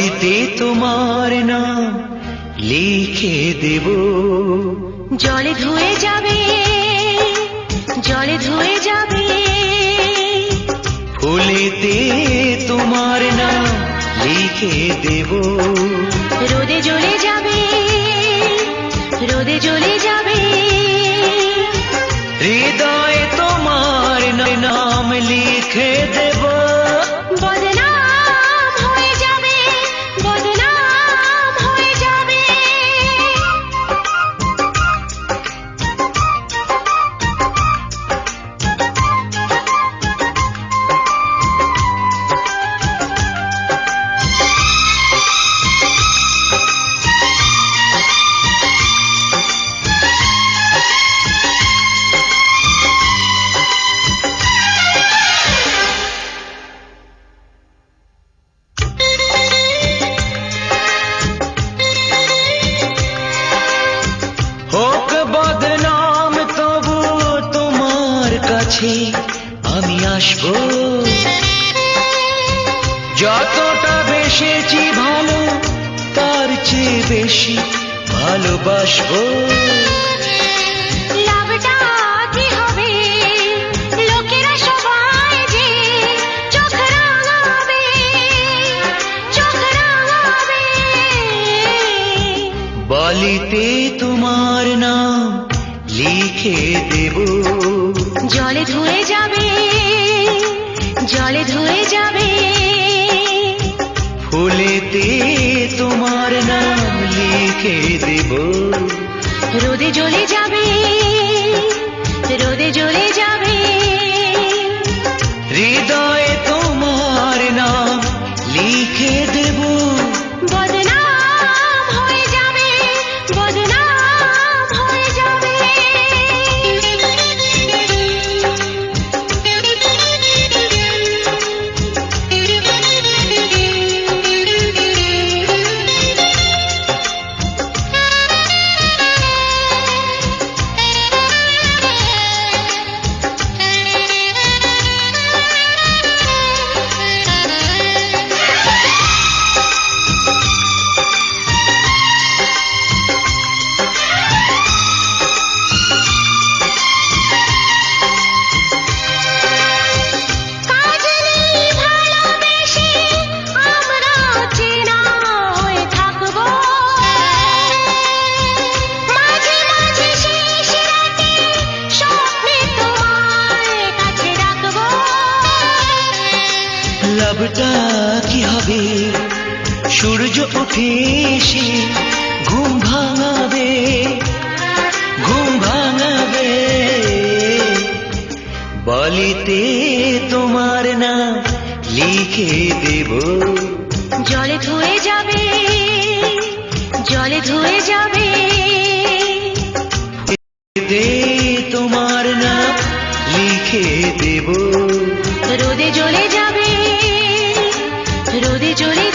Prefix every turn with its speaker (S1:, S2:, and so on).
S1: বালিতে তোমার নাম লিখে দেব।
S2: জলে ধুয়ে যাবে, জলে ধুয়ে যাবে,
S1: ফুলেতে তোমার নাম লিখে দেব।
S2: রোদে জ্বলে যাবে, রোদে জ্বলে যাবে,
S1: হৃদয়ে তোমার নাম লিখে দেব।
S2: বদনাম হয়ে যাবে, বদনাম হয়ে যাবে।
S1: হোক বদনাম তবু তোমার কাছে আমি আসবো। যতটা বেসেছি ভালো তার চেয়ে বেশি ভালোবাসবো।
S2: লাভটা কি হবে, লোকেরা সবাই যে চোখ রাঙাবে, চোখ রাঙাবে।
S1: বালিতে তোমার নাম লিখে দেব।
S2: জলে ধুয়ে যাবে, জলে ধুয়ে যাবে,
S1: ফুলেতে তোমার নাম লিখে দেব।
S2: রোদে জ্বলে যাবে, রোদে জ্বলে যাবে,
S1: হৃদয়ে তোমার নাম লিখে দেব।
S2: বদনাম হয়ে যাবে, বদনাম হয়ে যাবে। কাজলে ভালোবেসে আমরা চেনা হয়ে থাকবো, মাঝে মাঝে শেষ রাতে স্বপ্নে তোমার কাছে রাখবো।
S1: লাভটা কি হবে, সূর্য উঠে এসে ঘুম ভাঙাবে, ঘুম ভাঙাবে। বালিতে তোমার নাম লিখে দেব।
S2: জলে ধুয়ে যাবে, জলে ধুয়ে যাবে,
S1: তোমার নাম লিখে দেব।
S2: রোদে জ্বলে যাবে, রোদে জ্বলে